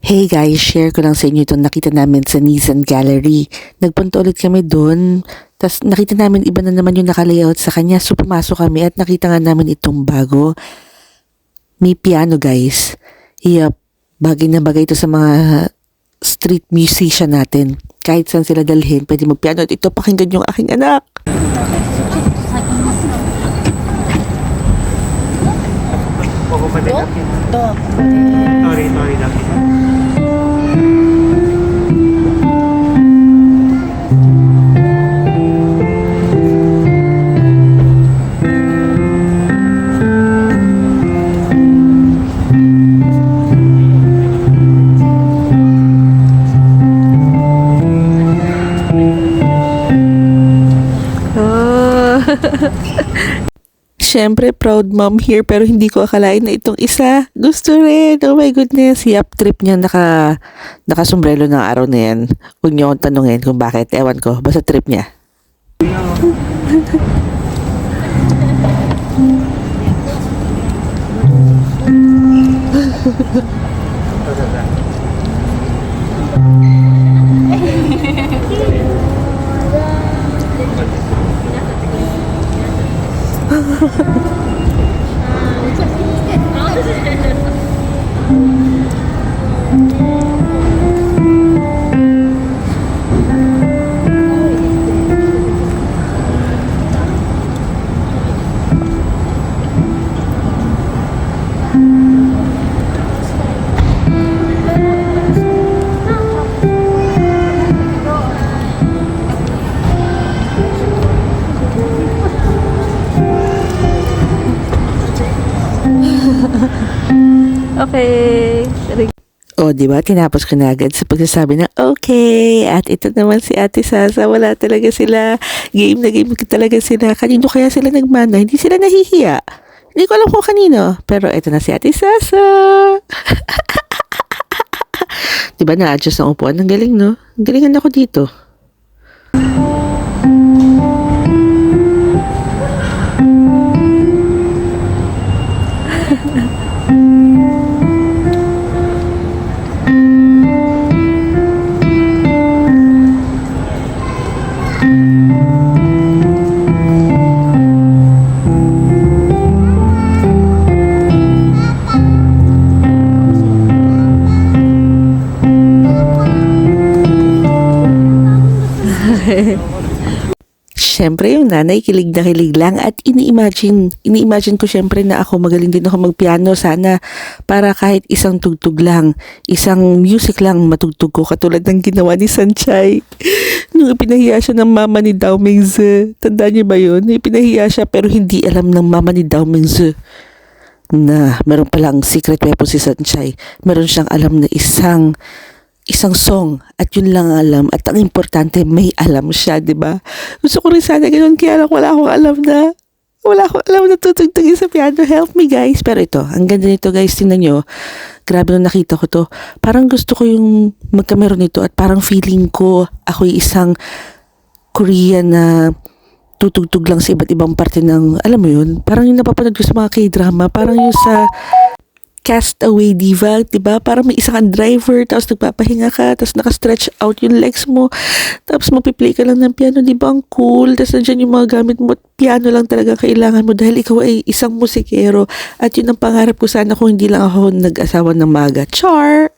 Hey guys, share ko lang sa inyo itong nakita namin sa Nissan Gallery. Nagpunta ulit kami doon, tapos nakita namin iba na naman yung nakalayout sa kanya. So pumasok kami at nakita nga namin itong bago. May piano guys. Yup, bagay na bagay ito sa mga street musician natin. Kahit saan sila dalhin, pwede magpiano. At ito, pakinggan yung aking anak. Sorry, Lucky. Siyempre, proud mom here pero hindi ko akalain na itong isa. Gusto rin. Oh my goodness. Yup, trip niya nakasombrelo ng araw na yan. Huwag niyo akong tanungin kung bakit. Ewan ko. Basta trip niya. Okay. O, di ba? Tinapos ko na agad sa pagsasabi na okay. At ito naman si Ate Sasa. Wala talaga sila. Game na game talaga sila. Kanino kaya sila nagmana? Hindi sila nahihiya. Hindi ko alam kung kanino. Pero ito na si Ate Sasa. Di ba na-adjust ang upuan? Ang galing, no? Ang galingan ako dito. Siyempre, yung nanay, kilig na kilig lang at ini-imagine ko siyempre na ako magaling din ako magpiano sana para kahit isang tugtog lang, isang music lang matugtog ko katulad ng ginawa ni Sanchay. Nung ipinahiya siya ng mama ni Dao Mingzi. Tandaan niyo ba yun? Ipinahiya siya pero hindi alam ng mama ni Dao Mingzi na meron palang secret weapon si Sanchay. Meron siyang alam na isang song at yun lang alam at ang importante may alam siya, di ba? Gusto ko rin sana ganun kaya lang wala akong alam na tutugtugin sa piano. Help me guys. Pero ito, ang ganda nito guys, tingnan nyo. Grabe nung nakita ko to. Parang gusto ko yung magkameron nito at parang feeling ko ako'y isang Korean na tutugtog lang sa iba't ibang parte ng, alam mo yun, parang yung napapanood ko sa mga K-drama, parang yung sa Castaway Diva, diba? Parang may isang driver, tapos nagpapahinga ka, tapos naka-stretch out yung legs mo, tapos mapiplay ka lang ng piano, diba? Ang cool. Tapos nandiyan yung mga gamit mo, piano lang talaga kailangan mo dahil ikaw ay isang musikero. At yun ang pangarap ko sana kung hindi lang ako nag-asawa ng maga. Char!